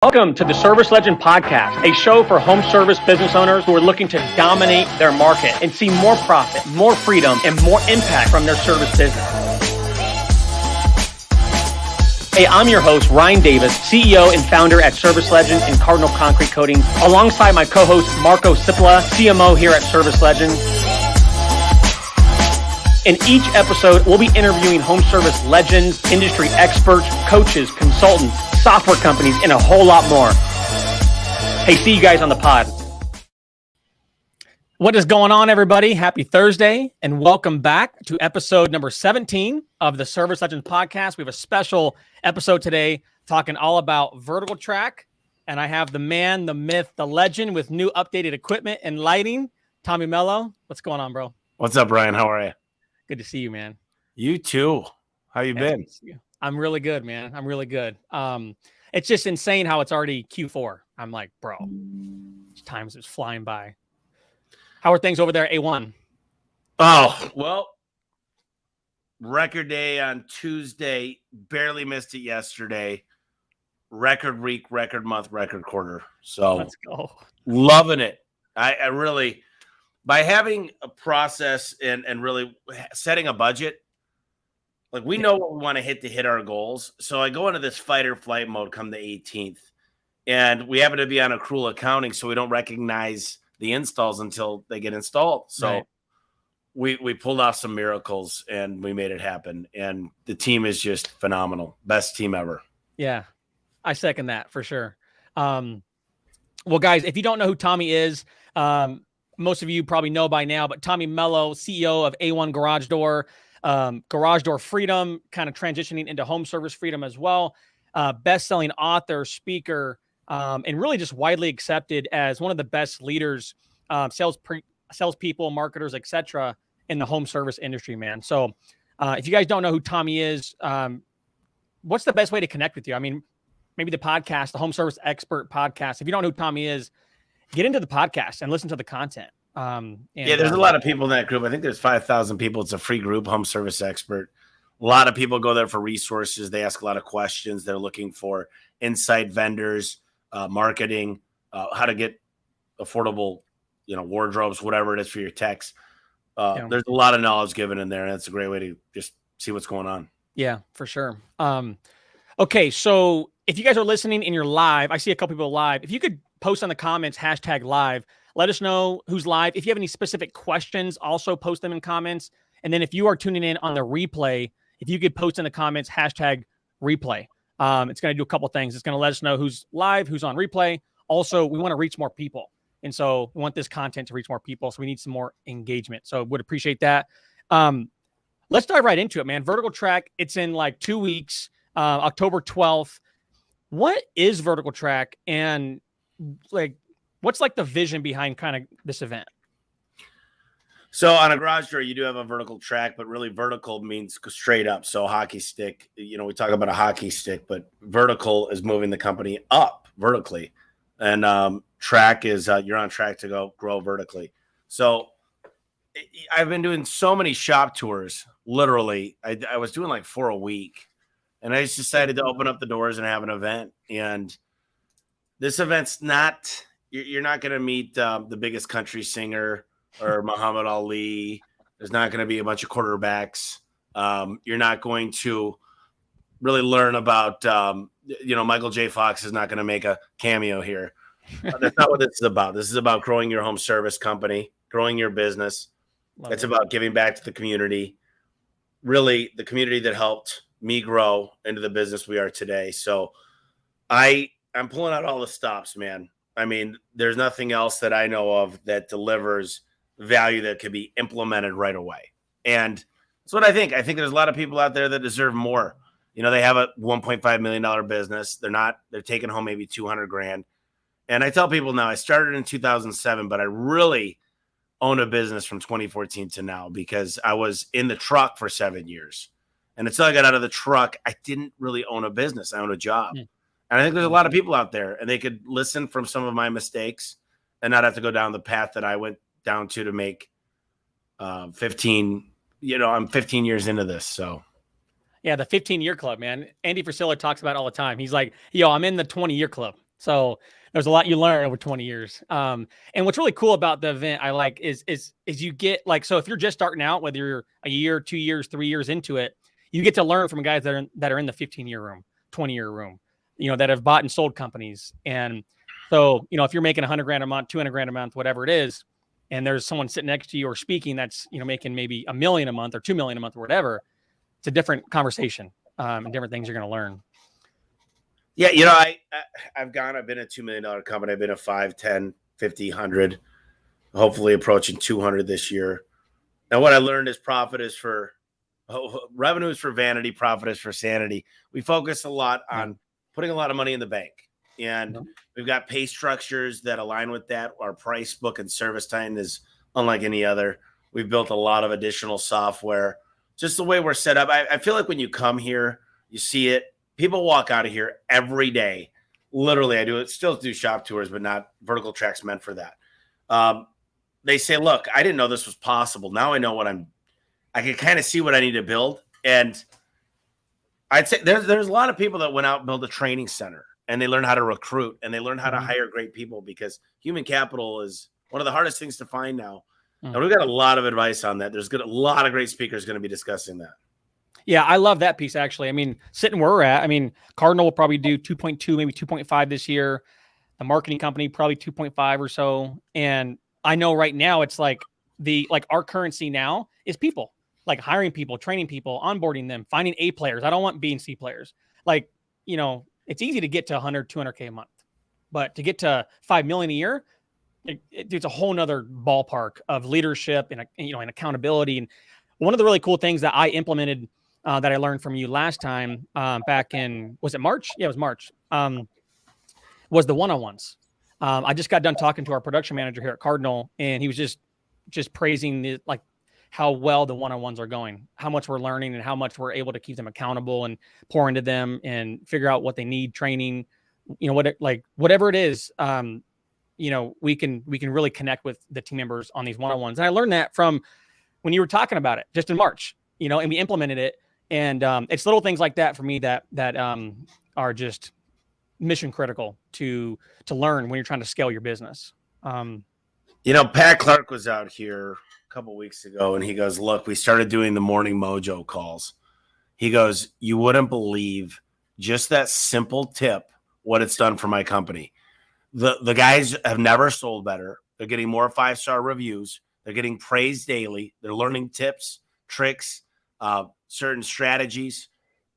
Welcome to the ServiceLegend podcast, a show for home service business owners who are looking to dominate their market and see more profit, more freedom, and more impact from their service business. Hey, I'm your host, Ryan Davis, CEO and founder at ServiceLegend and Cardinal Concrete Coatings, alongside my co-host, Marco Cipolla, CMO here at ServiceLegend. In each episode, we'll be interviewing home service legends, industry experts, coaches, consultants, software companies, and a whole lot more. Hey, see you guys on the pod. What is going on, everybody? Happy Thursday, and welcome back to episode number 17 of the ServiceLegend podcast. We have a special episode today talking all about vertical track, and I have the man, the myth, the legend with new updated equipment and lighting, Tommy Mello. What's going on, bro? What's up, Brian? How are you? Good to see you, man. You too. How you been? I'm really good, man. I'm really good. It's just insane how it's already Q4. I'm like, bro, time's just flying by. How are things over there at A1? Oh, well, record day on Tuesday. Barely missed it yesterday. Record week, record month, record quarter. So let's go. Loving it. I really, by having a process and really setting a budget, like we know what we want to hit our goals. So I go into this fight or flight mode come the 18th, and we happen to be on accrual accounting, so we don't recognize the installs until they get installed. So we pulled off some miracles and we made it happen. And the team is just phenomenal. Best team ever. Yeah, I second that for sure. Well, guys, if you don't know who Tommy is, most of you probably know by now, but Tommy Mello, CEO of A1 Garage Door, Garage Door Freedom, kind of transitioning into home service freedom as well. Best-selling author, speaker, and really just widely accepted as one of the best leaders, salespeople, marketers, etc., in the home service industry, man. So if you guys don't know who Tommy is, what's the best way to connect with you? I mean, maybe the podcast, the Home Service Expert podcast. If you don't know who Tommy is, get into the podcast and listen to the content. There's a lot of people in that group. I think there's 5,000 people. It's a free group, Home Service Expert. A lot of people go there for resources. They ask a lot of questions. They're looking for insight, vendors, marketing, how to get affordable, wardrobes, whatever it is for your techs. There's a lot of knowledge given in there, and it's a great way to just see what's going on. Yeah, for sure. Okay, so if you guys are listening and you're live, I see a couple people live. If you could post on the comments, #live. Let us know who's live. If you have any specific questions, also post them in comments. And then if you are tuning in on the replay, if you could post in the comments, #replay. It's going to do a couple things. It's going to let us know who's live, who's on replay. Also, we want to reach more people. And so we want this content to reach more people. So we need some more engagement. So would appreciate that. Let's dive right into it, man. Vertical Track, it's in like 2 weeks, October 12th. What is Vertical Track? And what's like the vision behind kind of this event? So on a garage door, you do have a vertical track, but really vertical means straight up. So hockey stick, we talk about a hockey stick, but vertical is moving the company up vertically. And track is you're on track to grow vertically. So I've been doing so many shop tours, literally. I was doing like 4 a week. And I just decided to open up the doors and have an event. And this event's not... You're not going to meet the biggest country singer or Muhammad Ali. There's not going to be a bunch of quarterbacks. You're not going to really learn about, Michael J. Fox is not going to make a cameo here. That's not what this is about. This is about growing your home service company, growing your business. It's about giving back to the community, really the community that helped me grow into the business we are today. So I'm pulling out all the stops, man. I mean, there's nothing else that I know of that delivers value that could be implemented right away. And that's what I think. I think there's a lot of people out there that deserve more. They have a $1.5 million business. They're taking home maybe $200,000. And I tell people now, I started in 2007, but I really own a business from 2014 to now because I was in the truck for 7 years. And until I got out of the truck, I didn't really own a business. I owned a job. And I think there's a lot of people out there, and they could listen from some of my mistakes and not have to go down the path that I went down to make 15. I'm 15 years into this. So, yeah, the 15-year club, man. Andy Frisilla talks about it all the time. He's like, I'm in the 20-year club. So there's a lot you learn over 20 years. And what's really cool about the event I like is you get like, so if you're just starting out, whether you're a year, 2 years, 3 years into it, you get to learn from guys that are in the 15-year room, 20-year room, that have bought and sold companies. And so, if you're making 100 grand a month, 200 grand a month, whatever it is, and there's someone sitting next to you or speaking that's, making maybe $1 million a month or $2 million a month or whatever, it's a different conversation, and different things you're going to learn. Yeah, I've been a $2 million company. I've been a 5, 10, 50, 100, hopefully approaching 200 this year. And what I learned is revenue is for vanity, profit is for sanity. We focus a lot on putting a lot of money in the bank. And we've got pay structures that align with that. Our price book and service time is unlike any other. We've built a lot of additional software. Just the way we're set up. I feel like when you come here, you see it. People walk out of here every day. Literally, still do shop tours, but not vertical tracks meant for that. They say, look, I didn't know this was possible. Now I know I can kind of see what I need to build. And I'd say there's a lot of people that went out and built a training center, and they learn how to recruit, and they learn how to hire great people, because human capital is one of the hardest things to find now. And we've got a lot of advice on that. There's a lot of great speakers going to be discussing that. Yeah, I love that piece, actually. I mean, sitting where we're at, Cardinal will probably do 2.2, maybe 2.5 this year. The marketing company, probably 2.5 or so. And I know right now it's like our currency now is people, like hiring people, training people, onboarding them, finding A players. I don't want B and C players. It's easy to get to 100, 200K a month, but to get to 5 million a year, it's a whole nother ballpark of leadership and accountability. And one of the really cool things that I implemented that I learned from you last time back in, was it March? Yeah, it was March. Was the one-on-ones. I just got done talking to our production manager here at Cardinal, and he was just praising how well the one-on-ones are going, how much we're learning, and how much we're able to keep them accountable and pour into them and figure out what they need, training, whatever it is. We can really connect with the team members on these one-on-ones. And I learned that from when you were talking about it just in March, and we implemented it. And it's little things like that for me that are just mission critical to learn when you're trying to scale your business. Pat Clark was out here a couple weeks ago, and he goes, look, we started doing the morning mojo calls. He goes, you wouldn't believe just that simple tip, what it's done for my company. The guys have never sold better. They're getting more 5-star reviews. They're getting praised daily. They're learning tips, tricks, certain strategies.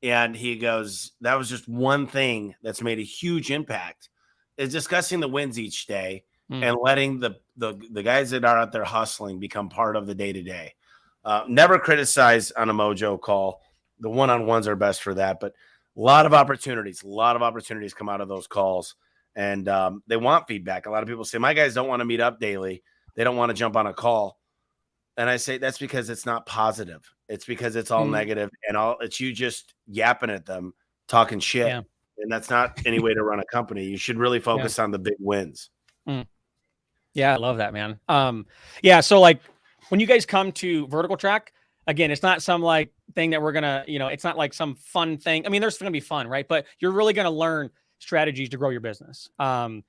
And he goes, that was just one thing that's made a huge impact, is discussing the wins each day and letting the guys that are out there hustling become part of the day-to-day. Never criticize on a mojo call. The one-on-ones are best for that, but a lot of opportunities come out of those calls. And they want feedback. A lot of people say, my guys don't want to meet up daily. They don't want to jump on a call. And I say, that's because it's not positive. It's because it's all negative, and it's you just yapping at them, talking shit. Yeah. And that's not any way to run a company. You should really focus on the big wins. Yeah, I love that, man. So when you guys come to Vertical Track, again, it's not some thing that we're gonna, it's not like some fun thing. There's gonna be fun, right? But you're really gonna learn strategies to grow your business. I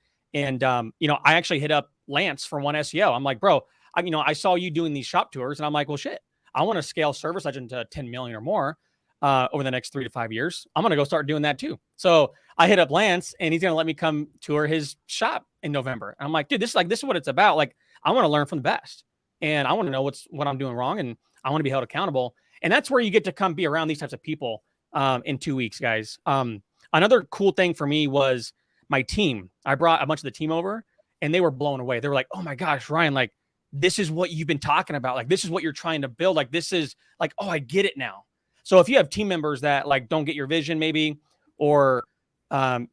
actually hit up Lance from One SEO. I'm like, bro, I saw you doing these shop tours, and I'm like, well, shit, I want to scale ServiceLegend to 10 million or more over the next 3 to 5 years. I'm going to go start doing that too. So I hit up Lance, and he's going to let me come tour his shop in November. And I'm like, dude, this is what it's about. I want to learn from the best, and I want to know what I'm doing wrong, and I want to be held accountable. And that's where you get to come be around these types of people in 2 weeks, guys. Another cool thing for me was my team. I brought a bunch of the team over, and they were blown away. They were like, oh my gosh, Ryan, this is what you've been talking about. This is what you're trying to build. This is oh, I get it now. So if you have team members that don't get your vision maybe, or, they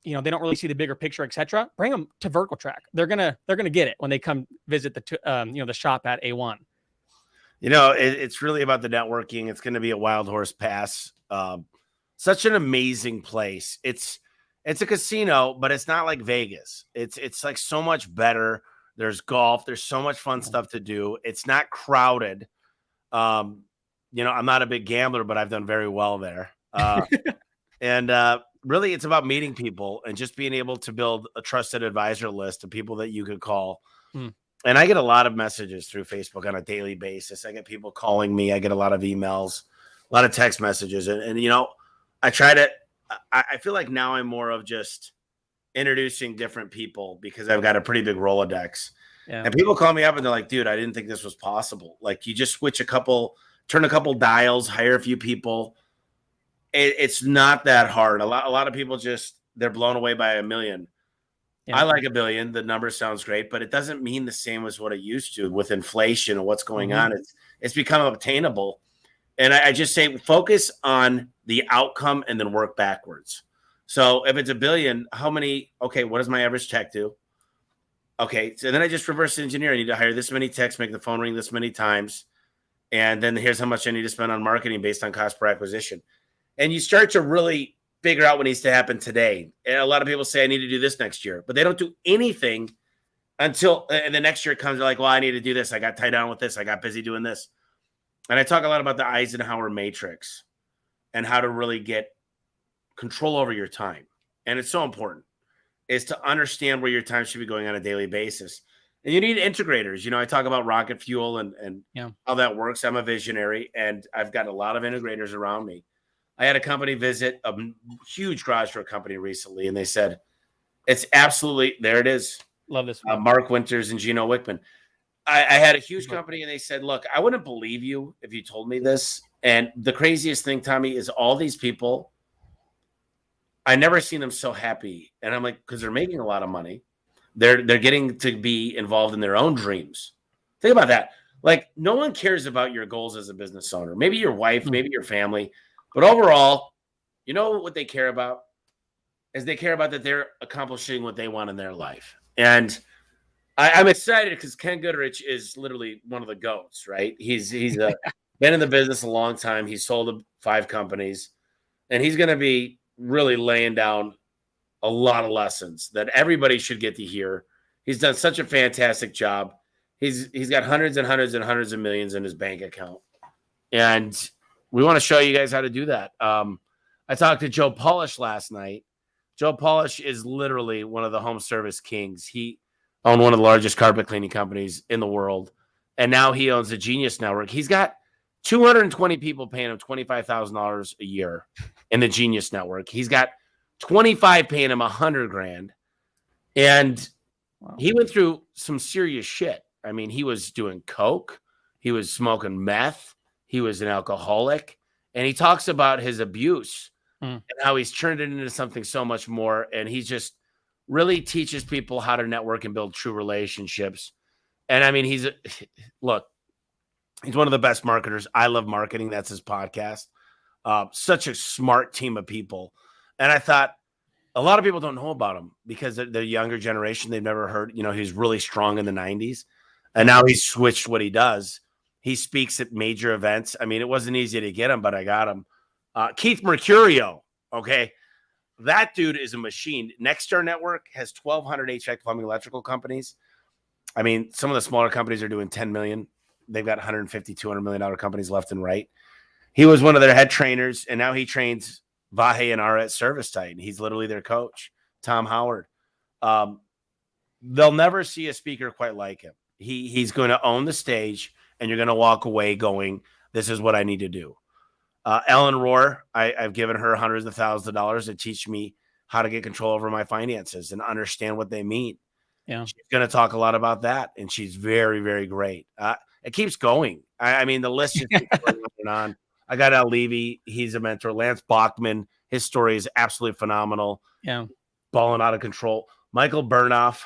don't really see the bigger picture, etc., bring them to Vertical Track. They're going to get it when they come visit the shop at A1. It's really about the networking. It's going to be a Wild Horse Pass. Such an amazing place. It's a casino, but it's not like Vegas. It's so much better. There's golf. There's so much fun stuff to do. It's not crowded. I'm not a big gambler, but I've done very well there. And really it's about meeting people and just being able to build a trusted advisor list of people that you could call. And I get a lot of messages through Facebook on a daily basis. I get people calling me. I get a lot of emails, a lot of text messages. And you know, I feel like now I'm more of just introducing different people because I've got a pretty big Rolodex. Yeah. And people call me up and they're like, dude, I didn't think this was possible. Like, you just switch turn a couple dials, hire a few people. It's not that hard. A lot of people they're blown away by $1 million. Yeah. I like $1 billion. The number sounds great, but it doesn't mean the same as what it used to with inflation and what's going on. It's become obtainable. And I just say, focus on the outcome and then work backwards. So if it's $1 billion, what does my average tech do? Okay. So then I just reverse engineer. I need to hire this many techs, make the phone ring this many times. And then here's how much I need to spend on marketing based on cost per acquisition. And you start to really figure out what needs to happen today. And a lot of people say, I need to do this next year, but they don't do anything until the next year comes. They're like, well, I need to do this. I got tied down with this. I got busy doing this. And I talk a lot about the Eisenhower matrix and how to really get control over your time. And it's so important is to understand where your time should be going on a daily basis. And you need integrators. You know, I talk about rocket fuel and how that works. I'm a visionary and I've got a lot of integrators around me. I had a company visit a huge garage door company recently, and they said, it's absolutely, there it is. Love this. Mark Winters and Gino Wickman. I had a huge company, and they said, look, I wouldn't believe you if you told me this. And the craziest thing, Tommy, is all these people, I never seen them so happy. And I'm like, because they're making a lot of money. They're getting to be involved in their own dreams. Think about that. Like, no one cares about your goals as a business owner. Maybe your wife, maybe your family. But overall, you know what they care about? Is they care about that they're accomplishing what they want in their life. And I'm excited because Ken Goodrich is literally one of the GOATs, right? He's been in the business a long time. He's sold 5 companies. And he's going to be really laying down a lot of lessons that everybody should get to hear. He's done such a fantastic job. He's got hundreds and hundreds and hundreds of millions in his bank account. And we want to show you guys how to do that. I talked to Joe Polish last night. Joe Polish is literally one of the home service kings. He owned one of the largest carpet cleaning companies in the world. And now he owns the Genius Network. He's got 220 people paying him $25,000 a year in the Genius Network. He's got 25 paying him $100,000. And he went through some serious shit. I mean, he was doing coke. He was smoking meth. He was an alcoholic. And he talks about his abuse and how he's turned it into something so much more. And he just really teaches people how to network and build true relationships. And I mean, he's one of the best marketers. I love marketing. That's his podcast. Such a smart team of people. And I thought a lot of people don't know about him because they're the younger generation. They've never heard, he's really strong in the 90s. And now he's switched what he does. He speaks at major events. I mean, it wasn't easy to get him, but I got him. Keith Mercurio. Okay. That dude is a machine. Nexstar Network has 1,200 HVAC plumbing electrical companies. I mean, some of the smaller companies are doing 10 million. They've got $150, $200 million companies left and right. He was one of their head trainers, and now he trains Vahe and Ara at ServiceTitan. He's literally their coach, Tom Howard. They'll never see a speaker quite like him. He's going to own the stage, and you're going to walk away going, this is what I need to do. Ellen Rohr, I've given her hundreds of thousands of dollars to teach me how to get control over my finances and understand what they mean. Yeah, she's going to talk a lot about that, and she's very, very great. It keeps going. I mean, the list just keeps going on and on. I got Al Levy. He's a mentor. Lance Bachman. His story is absolutely phenomenal. Yeah, balling out of control. Michael Burnoff.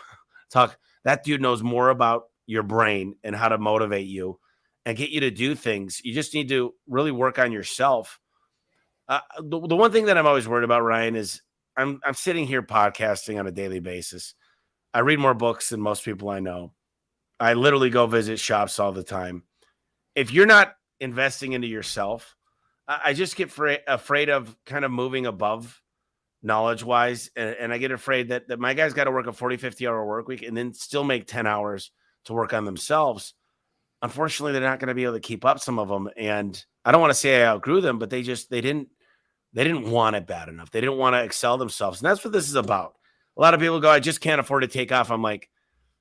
That dude knows more about your brain and how to motivate you and get you to do things. You just need to really work on yourself. The one thing that I'm always worried about, Ryan, is I'm sitting here podcasting on a daily basis. I read more books than most people I know. I literally go visit shops all the time. If you're not investing into yourself, I just get afraid of kind of moving above knowledge-wise. And I get afraid that my guys got to work a 40, 50-hour work week and then still make 10 hours to work on themselves. Unfortunately, they're not going to be able to keep up some of them. And I don't want to say I outgrew them, but they didn't They didn't want it bad enough. They didn't want to excel themselves. And that's what this is about. A lot of people go, I just can't afford to take off. I'm like,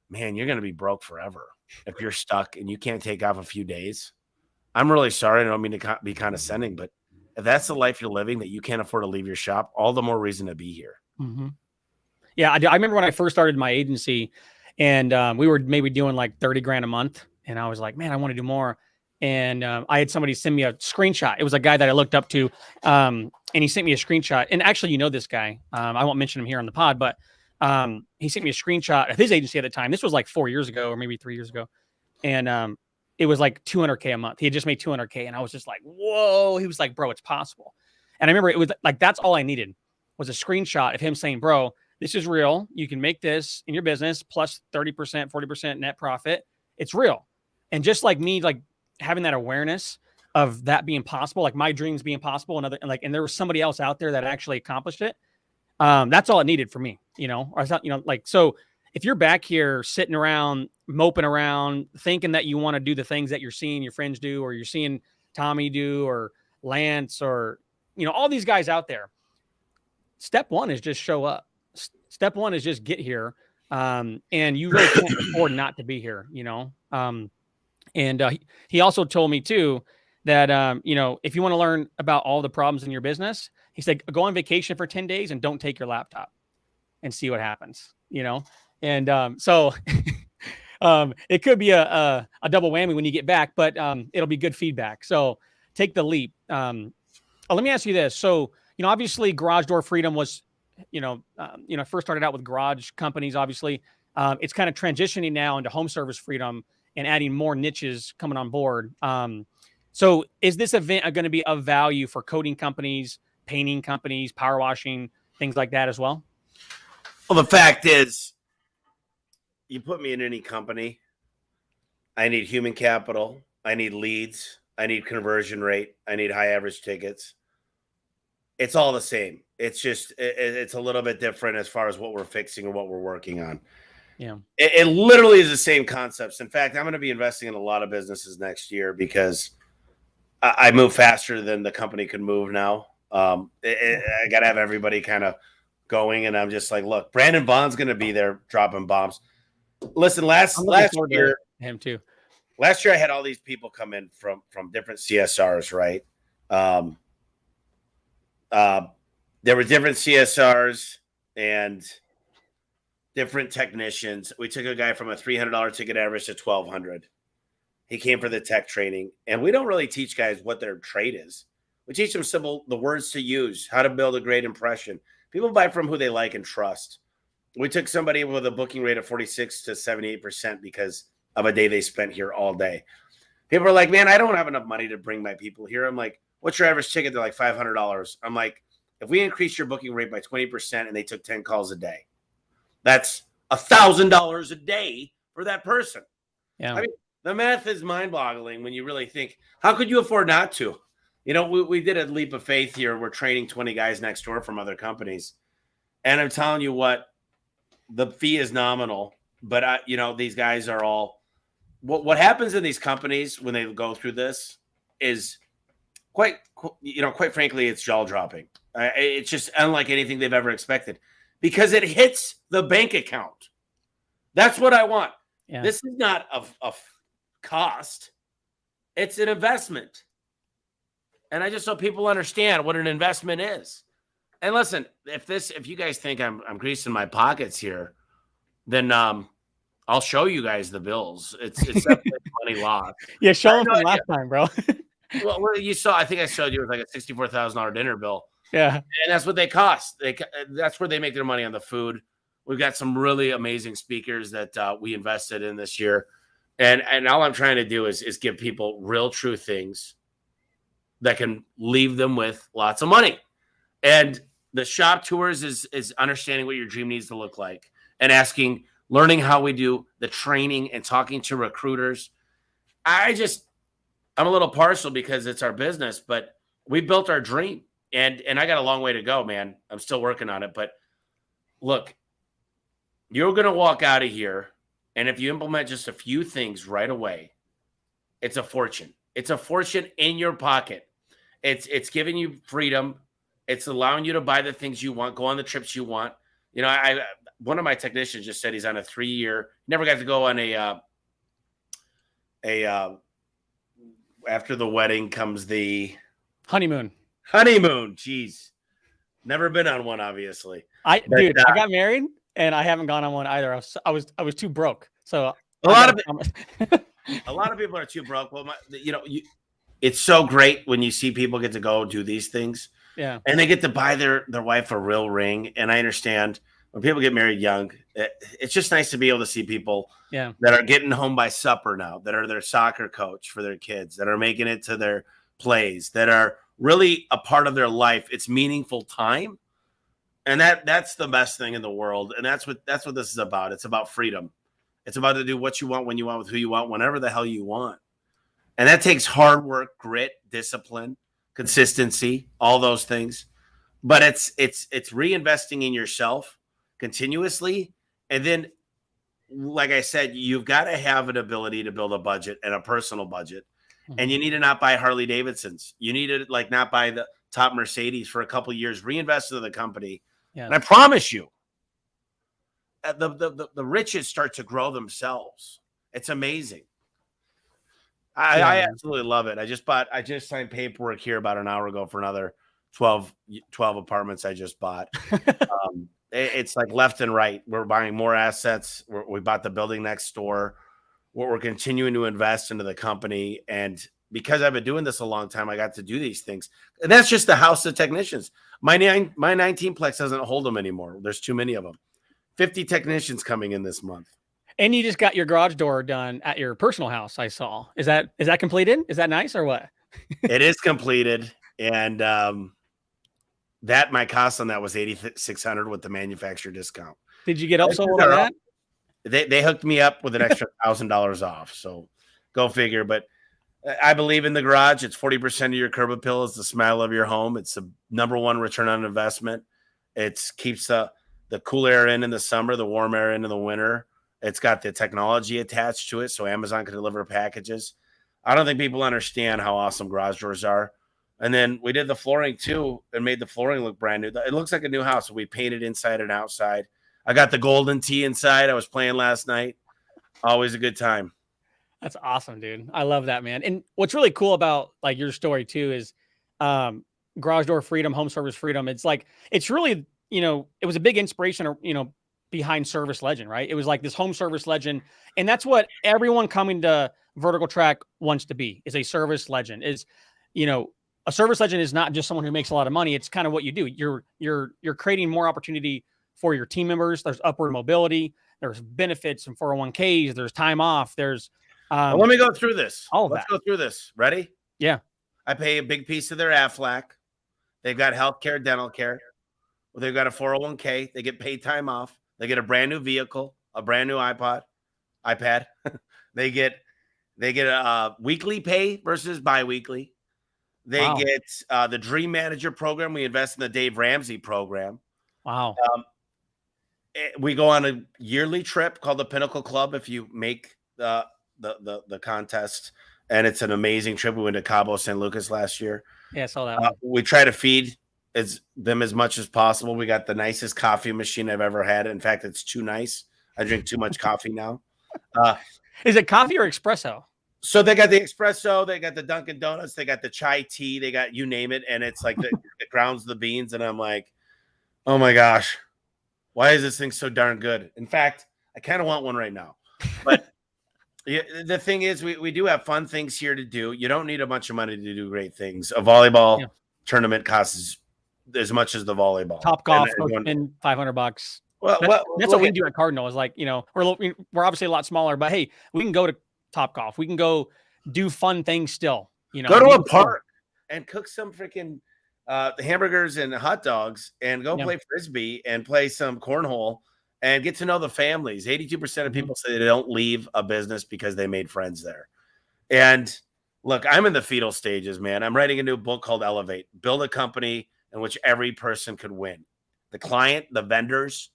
man, you're going to be broke forever if you're stuck and you can't take off a few days. I'm really sorry. I don't mean to be condescending, but if that's the life you're living, that you can't afford to leave your shop, all the more reason to be here. Mm-hmm. Yeah, I remember when I first started my agency, and we were maybe doing like 30 grand a month, and I was like, man, I want to do more. And I had somebody send me a screenshot. It was a guy that I looked up to, and he sent me a screenshot. And actually, you know this guy. I won't mention him here on the pod, but he sent me a screenshot of his agency at the time. This was like 4 years ago, or maybe 3 years ago, and it was like 200K a month. He had just made 200K, and I was just like, whoa. He was like, bro, it's possible. And I remember it was like, that's all I needed was a screenshot of him saying, bro, this is real. You can make this in your business plus 30%, 40% net profit. It's real. And just like me, like having that awareness of that being possible, like my dreams being possible, and there was somebody else out there that actually accomplished it. That's all it needed for me, or I thought, so if you're back here sitting around, moping around, thinking that you want to do the things that you're seeing your friends do, or you're seeing Tommy do, or Lance, or, all these guys out there, step one is just show up. Step one is just get here. And you really can't afford not to be here, and he also told me too that, if you want to learn about all the problems in your business, he said, go on vacation for 10 days and don't take your laptop and see what happens, And so it could be a double whammy when you get back, but it'll be good feedback. So take the leap. Let me ask you this. So, obviously Garage Door Freedom was, first started out with garage companies, obviously. It's kind of transitioning now into home service freedom and adding more niches coming on board. So is this event going to be of value for coating companies, painting companies, power washing, things like that as well? Well, the fact is, you put me in any company, I need human capital, I need leads, I need conversion rate, I need high average tickets. It's all the same. It's just, it's a little bit different as far as what we're fixing or what we're working on. Yeah. It literally is the same concepts. In fact, I'm going to be investing in a lot of businesses next year because I move faster than the company can move now. I got to have everybody kind of going. And I'm just like, look, Brandon Vaughn's going to be there dropping bombs. Listen, last year, him too. Last year I had all these people come in from different CSRs, right? There were different CSRs and different technicians. We took a guy from a $300 ticket average to $1,200. He came for the tech training, and we don't really teach guys what their trade is. We teach them the words to use, how to build a great impression. People buy from who they like and trust. We took somebody with a booking rate of 46 to 78% because of a day they spent here all day. People are like, man, I don't have enough money to bring my people here. I'm like, what's your average ticket? They're like $500. I'm like, if we increase your booking rate by 20% and they took 10 calls a day, that's $1,000 a day for that person. Yeah. I mean, the math is mind-boggling when you really think, how could you afford not to? We did a leap of faith here. We're training 20 guys next door from other companies. And I'm telling you what, the fee is nominal, but these guys are all, what happens in these companies when they go through this is quite frankly, it's jaw dropping. It's just unlike anything they've ever expected because it hits the bank account. That's what I want. Yeah. This is not a cost. It's an investment. And I just so people understand what an investment is. And listen, if you guys think I'm greasing my pockets here, then I'll show you guys the bills. It's definitely money lost. Yeah, show them from last time, bro. Well, you saw. I think I showed you it was like a $64,000 dinner bill. Yeah, and that's what they cost. That's where they make their money on the food. We've got some really amazing speakers that we invested in this year, and all I'm trying to do is give people real, true things that can leave them with lots of money. And the shop tours is understanding what your dream needs to look like and learning how we do the training and talking to recruiters. I'm a little partial because it's our business, but we built our dream and I got a long way to go, man. I'm still working on it, but look, you're going to walk out of here. And if you implement just a few things right away, it's a fortune. It's a fortune in your pocket. It's giving you freedom. It's allowing you to buy the things you want, go on the trips you want. You know, I one of my technicians just said he's on a 3-year. Never got to go on a after the wedding comes the Honeymoon. Jeez, never been on one, obviously. I got married and I haven't gone on one either. I was too broke. So a lot of people are too broke. Well, it's so great when you see people get to go do these things. Yeah. And they get to buy their wife a real ring. And I understand when people get married young, it's just nice to be able to see people that are getting home by supper now, that are their soccer coach for their kids, that are making it to their plays, that are really a part of their life. It's meaningful time. And that's the best thing in the world. And that's what this is about. It's about freedom. It's about to do what you want, when you want, with who you want, whenever the hell you want. And that takes hard work, grit, discipline, consistency, all those things. But it's reinvesting in yourself continuously. And then, like I said, you've got to have an ability to build a budget and a personal budget. Mm-hmm. And you need to not buy Harley Davidsons. You need to not buy the top Mercedes for a couple of years, reinvest in the company. Yes. And I promise you, the riches start to grow themselves. It's amazing. I absolutely love it. I just signed paperwork here about an hour ago for another 12 apartments I just bought. It's like left and right. We're buying more assets. We bought the building next door. We're continuing to invest into the company. And because I've been doing this a long time, I got to do these things. And that's just the house of technicians. My 19-plex doesn't hold them anymore. There's too many of them. 50 technicians coming in this month. And you just got your garage door done at your personal house, I saw. Is that completed? Is that nice or what? It is completed. And that my cost on that was $8,600 with the manufacturer discount. Did you get upsold on that? They hooked me up with an extra $1,000 off. So go figure. But I believe in the garage. It's 40% of your curb appeal is the smile of your home. It's the number one return on investment. It keeps the cool air in the summer, the warm air in the winter. It's got the technology attached to it, so Amazon can deliver packages. I don't think people understand how awesome garage doors are. And then we did the flooring too and made the flooring look brand new. It looks like a new house. We painted inside and outside. I got the golden tee inside. I was playing last night. Always a good time. That's awesome, dude. I love that, man. And what's really cool about like your story too is garage door freedom, home service freedom. It's like, it's really, it was a big inspiration, behind ServiceLegend, right? It was like this home service legend. And that's what everyone coming to Vertical Track wants to be, is a service legend. Is, a service legend is not just someone who makes a lot of money. It's kind of what you do. You're creating more opportunity for your team members. There's upward mobility. There's benefits and 401ks. There's time off. There's well, let me go through this. Let's go through this. Ready? Yeah. I pay a big piece of their Aflac. They've got healthcare, dental care. Well, they've got a 401k. They get paid time off. They get a brand new vehicle, a brand new iPad. They get a weekly pay versus biweekly. They get the Dream Manager program. We invest in the Dave Ramsey program. Wow. We go on a yearly trip called the Pinnacle Club if you make the contest, and it's an amazing trip. We went to Cabo San Lucas last year. Yeah, I saw that one. We try to feed them as much as possible. We got the nicest coffee machine I've ever had. In fact, it's too nice. I drink too much coffee now. Is it coffee or espresso? So they got the espresso, they got the Dunkin' Donuts, they got the chai tea, they got you name it, and it's like it grounds the beans, and I'm like, oh my gosh, why is this thing so darn good? In fact, I kind of want one right now. But the thing is, we do have fun things here to do. You don't need a bunch of money to do great things. A volleyball tournament costs as much as the volleyball. Top Golf and $500. Well, that's what we do at Cardinal. Is like, we're obviously a lot smaller, but hey, we can go to Top Golf. We can go do fun things still. Go to a park and cook some freaking hamburgers and hot dogs, and go play frisbee and play some cornhole and get to know the families. 82% of people say they don't leave a business because they made friends there. And look, I'm in the fetal stages, man. I'm writing a new book called Elevate. Build a company in which every person could win. The client, the vendors,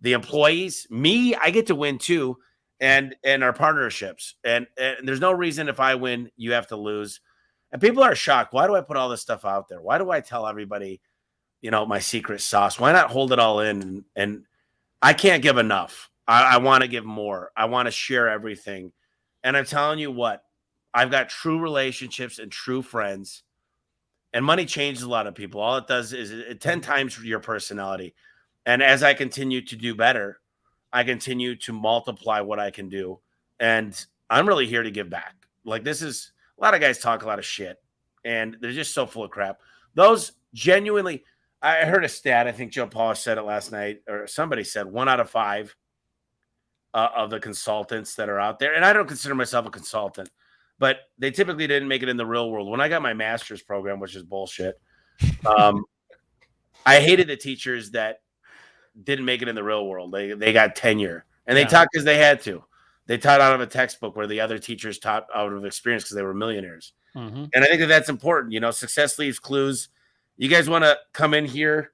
the employees, me, I get to win too, and our partnerships. And there's no reason if I win, you have to lose. And people are shocked. Why do I put all this stuff out there? Why do I tell everybody my secret sauce? Why not hold it all in? And I can't give enough. I want to give more. I want to share everything. And I'm telling you what, I've got true relationships and true friends. And money changes a lot of people. All it does is it 10 times your personality. And as I continue to do better, I continue to multiply what I can do. And I'm really here to give back. Like, this is a lot of guys talk a lot of shit and they're just so full of crap. Those genuinely, I heard a stat. I think Joe Paul said it last night, or somebody said 1 out of 5 of the consultants that are out there. And I don't consider myself a consultant, but they typically didn't make it in the real world. When I got my master's program, which is bullshit, I hated the teachers that didn't make it in the real world. They got tenure, and they taught because they had to. They taught out of a textbook where the other teachers taught out of experience because they were millionaires. Mm-hmm. And I think that's important. Success leaves clues. You guys want to come in here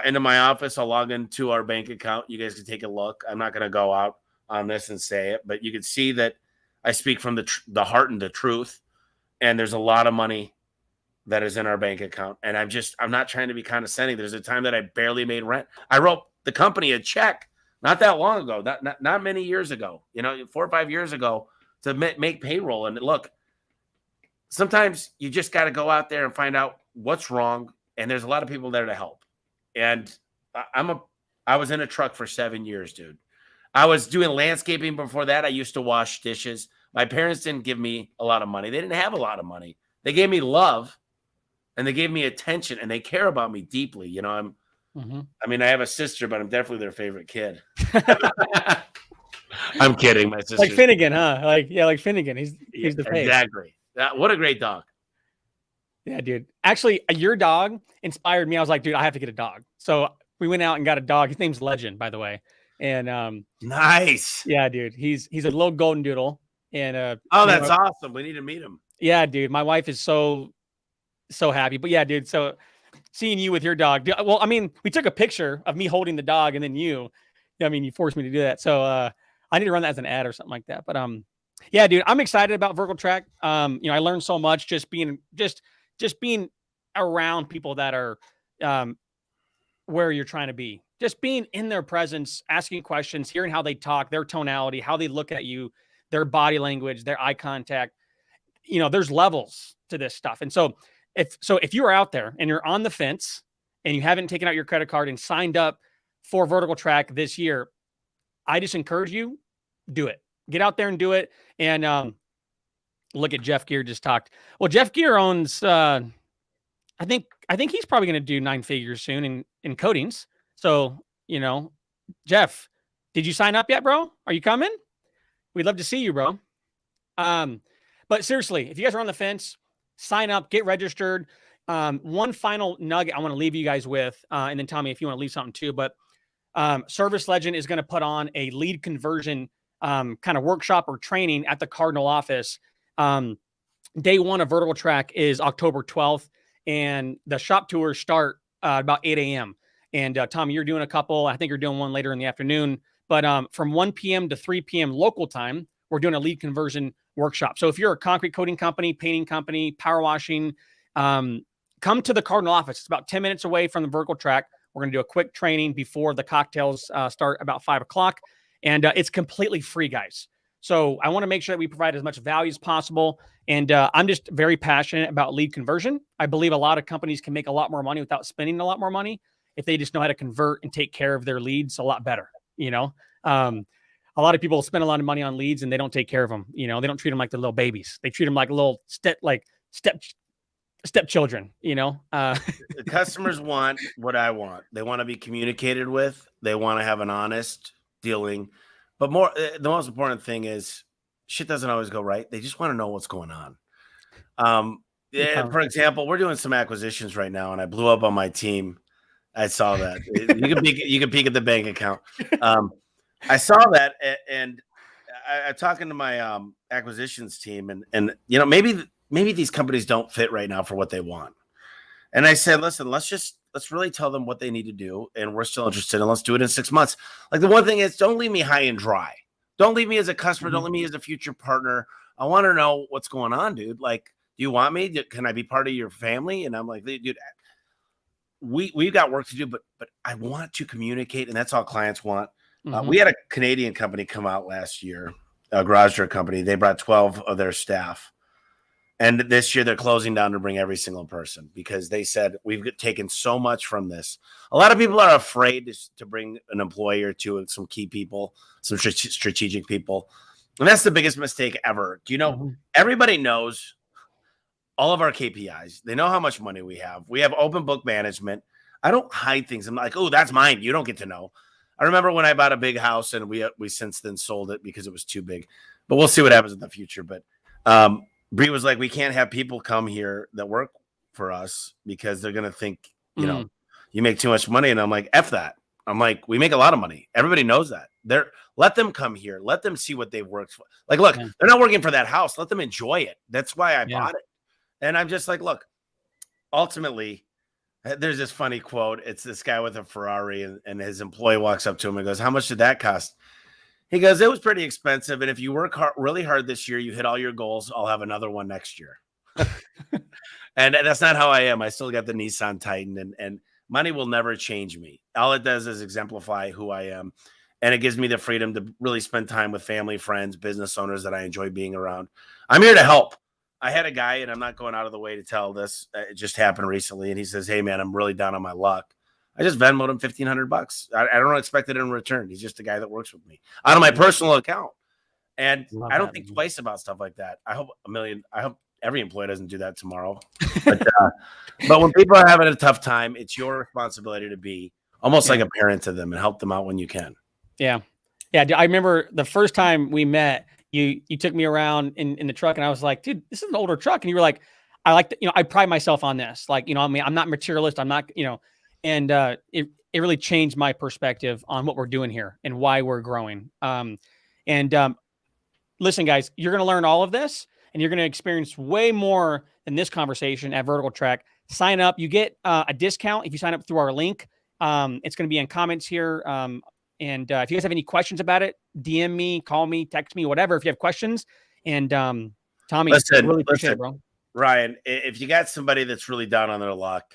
into my office? I'll log into our bank account. You guys can take a look. I'm not going to go out on this and say it, but you can see that I speak from the heart and the truth. And there's a lot of money that is in our bank account. And I'm not trying to be condescending. There's a time that I barely made rent. I wrote the company a check not that long ago, not many years ago, 4 or 5 years ago, to make payroll. And look, sometimes you just got to go out there and find out what's wrong. And there's a lot of people there to help. And I was in a truck for 7 years, dude. I was doing landscaping before that. I used to wash dishes. My parents didn't give me a lot of money. They didn't have a lot of money. They gave me love and they gave me attention and they care about me deeply. I have a sister, but I'm definitely their favorite kid. I'm kidding. My sister. Like Finnegan, huh? Like Finnegan. He's the face. Exactly. What a great dog. Yeah, dude. Actually, your dog inspired me. I was like, dude, I have to get a dog. So we went out and got a dog. His name's Legend, by the way. And nice. Yeah, dude. He's a little golden doodle. And that's awesome. We need to meet him. Yeah, dude. My wife is so happy. But yeah, dude. So seeing you with your dog. Dude, well, we took a picture of me holding the dog and then you forced me to do that. So I need to run that as an ad or something like that. But yeah, dude, I'm excited about Vertical Track. I learned so much just being around people that are where you're trying to be. Just being in their presence, asking questions, hearing how they talk, their tonality, how they look at you, their body language, their eye contact. There's levels to this stuff. And so if you are out there and you're on the fence and you haven't taken out your credit card and signed up for Vertical Track this year, I just encourage you, do it. Get out there and do it. And look at Jeff Gear just talked. Well, Jeff Gear owns, I think he's probably going to do 9 figures soon in coatings. So, Jeff, did you sign up yet, bro? Are you coming? We'd love to see you, bro. But seriously, if you guys are on the fence, sign up, get registered. One final nugget I want to leave you guys with, and then tell me if you want to leave something too, but ServiceLegend is going to put on a lead conversion kind of workshop or training at the Cardinal office. Day 1 of Vertical Track is October 12th, and the shop tours start about 8 a.m. And Tommy, you're doing a couple. I think you're doing one later in the afternoon. But from 1 p.m. to 3 p.m. local time, we're doing a lead conversion workshop. So if you're a concrete coating company, painting company, power washing, come to the Cardinal office. It's about 10 minutes away from the Vertical Track. We're going to do a quick training before the cocktails start about 5 o'clock. And it's completely free, guys. So I want to make sure that we provide as much value as possible. And I'm just very passionate about lead conversion. I believe a lot of companies can make a lot more money without spending a lot more money if they just know how to convert and take care of their leads a lot better. A lot of people spend a lot of money on leads and they don't take care of them. They don't treat them like the little babies. They treat them like little stepchildren. The customers want what I want. They want to be communicated with. They want to have an honest dealing. But the most important thing is shit doesn't always go right. They just want to know what's going on. For example, we're doing some acquisitions right now, and I blew up on my team. I saw that. You can peek at the bank account. I saw that, and I'm talking to my acquisitions team, and maybe these companies don't fit right now for what they want. And I said, listen, let's really tell them what they need to do, and we're still interested, and let's do it in 6 months. Like, the one thing is, don't leave me high and dry. Don't leave me as a customer. Don't leave me as a future partner. I want to know what's going on, dude. Like, do you want me? Can I be part of your family? And I'm like, dude, we've got work to do, but I want to communicate, and that's all clients want. Mhm. We had a Canadian company come out last year, a garage door company. They brought 12 of their staff. And this year they're closing down to bring every single person because they said we've taken so much from this. A lot of people are afraid to bring an employee or two and some key people, some strategic people. And that's the biggest mistake ever. Do you know, everybody knows all of our KPIs. They know how much money we have. We have open book management. I don't hide things. I'm like, oh, that's mine. You don't get to know. I remember when I bought a big house and we since then sold it because it was too big. But we'll see what happens in the future. But Bree was like, we can't have people come here that work for us because they're going to think, you know, you make too much money. And I'm like, F that. I'm like, we make a lot of money. Everybody knows that. Let them come here. Let them see what they've worked for. Like, look, they're not working for that house. Let them enjoy it. That's why I bought it. And I'm just like, look, ultimately, there's this funny quote. It's this guy with a Ferrari and his employee walks up to him and goes, how much did that cost? He goes, it was pretty expensive. And if you work really hard this year, you hit all your goals, I'll have another one next year. And that's not how I am. I still got the Nissan Titan and money will never change me. All it does is exemplify who I am. And it gives me the freedom to really spend time with family, friends, business owners that I enjoy being around. I'm here to help. I had a guy, and I'm not going out of the way to tell this. It just happened recently. And he says, hey, man, I'm really down on my luck. I just Venmoed him $1,500. I don't expect it in return. He's just a guy that works with me out of my personal account. And I don't think twice about stuff like that. I hope every employee doesn't do that tomorrow. But when people are having a tough time, it's your responsibility to be almost like a parent to them and help them out when you can. Yeah. Yeah. I remember the first time we met, you took me around in the truck and I was like, dude, this is an older truck. And you were like, I like to, I pride myself on this. Like, I mean, I'm not materialist. I'm not, and it really changed my perspective on what we're doing here and why we're growing. Listen, guys, you're going to learn all of this and you're going to experience way more than this conversation at Vertical Track. Sign up. You get a discount if you sign up through our link. It's going to be in comments here. And if you guys have any questions about it, DM me, call me, text me, whatever, if you have questions. And Tommy, I really appreciate it, bro. Ryan, if you got somebody that's really down on their luck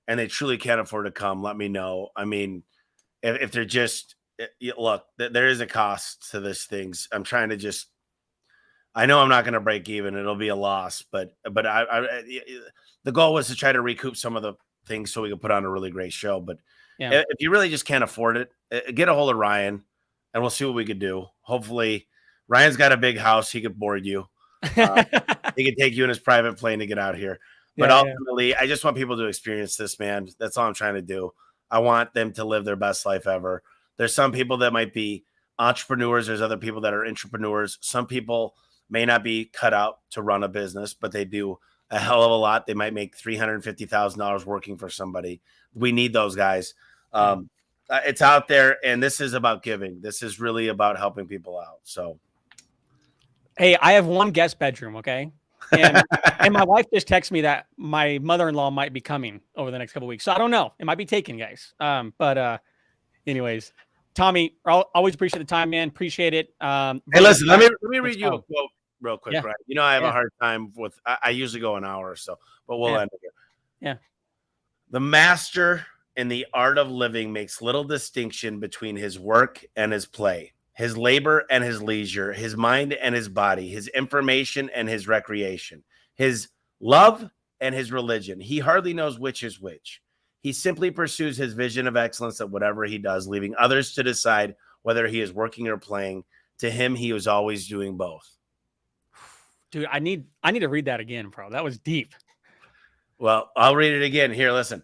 and they truly can't afford to come, let me know. I mean, if they're just, look, there is a cost to this things. I'm trying to I know I'm not going to break even. It'll be a loss, but the goal was to try to recoup some of the things so we could put on a really great show. But if you really just can't afford it, get a hold of Ryan and we'll see what we could do. Hopefully Ryan's got a big house. He could board you. He can take you in his private plane to get out here. But ultimately, I just want people to experience this, man. That's all I'm trying to do. I want them to live their best life ever. There's some people that might be entrepreneurs. There's other people that are entrepreneurs. Some people may not be cut out to run a business, but they do a hell of a lot. They might make $350,000 working for somebody. We need those guys. It's out there, and this is about giving. This is really about helping people out. So, hey, I have one guest bedroom, okay? And my wife just texted me that my mother-in-law might be coming over the next couple of weeks. So I don't know. It might be taken, guys. Anyways, Tommy, I'll always appreciate the time, man. Appreciate it. Hey, listen, let me read you a quote real quick, right? I have a hard time with, I usually go an hour or so, but we'll end it here. Yeah. The master in the art of living makes little distinction between his work and his play, his labor and his leisure, his mind and his body, his information and his recreation, his love and his religion. He hardly knows which is which. He simply pursues his vision of excellence at whatever he does, leaving others to decide whether he is working or playing. To him, he is always doing both. Dude, I need to read that again, bro. That was deep. Well, I'll read it again. Here, listen.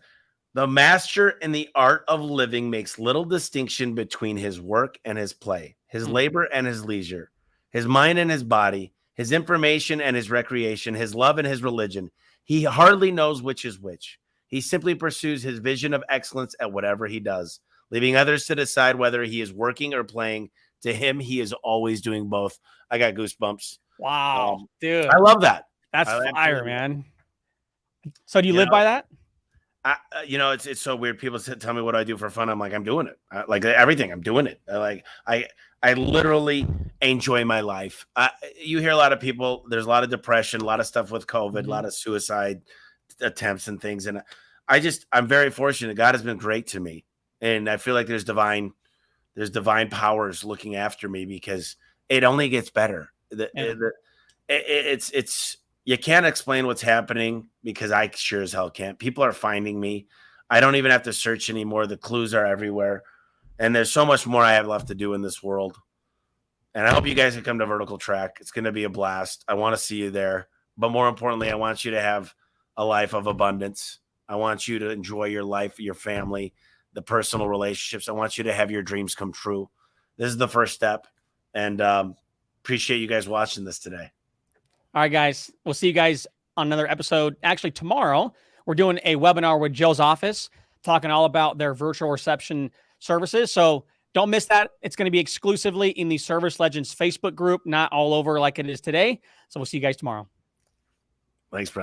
The master in the art of living makes little distinction between his work and his play, his labor and his leisure, his mind and his body, his information and his recreation, his love and his religion. He hardly knows which is which. He simply pursues his vision of excellence at whatever he does, leaving others to decide whether he is working or playing. To him, he is always doing both. I got goosebumps. Wow, dude. I love that. That's fire, man. So do you live by that? It's so weird. People tell me what I do for fun. I'm like, I'm doing it. Like everything, I'm doing it. I literally enjoy my life. You hear a lot of people, there's a lot of depression, a lot of stuff with COVID, a lot of suicide attempts and things. And I'm very fortunate. God has been great to me. And I feel like there's divine powers looking after me because it only gets better. It's you can't explain what's happening because I sure as hell can't. People are finding me. I don't even have to search anymore. The clues are everywhere. And there's so much more I have left to do in this world. And I hope you guys can come to Vertical Track. It's going to be a blast. I want to see you there. But more importantly, I want you to have a life of abundance. I want you to enjoy your life, your family, the personal relationships. I want you to have your dreams come true. This is the first step. And appreciate you guys watching this today. All right, guys. We'll see you guys on another episode. Actually, tomorrow, we're doing a webinar with Joe's office, talking all about their virtual reception services. So don't miss that. It's going to be exclusively in the ServiceLegends Facebook group, not all over like it is today. So we'll see you guys tomorrow. Thanks, brother.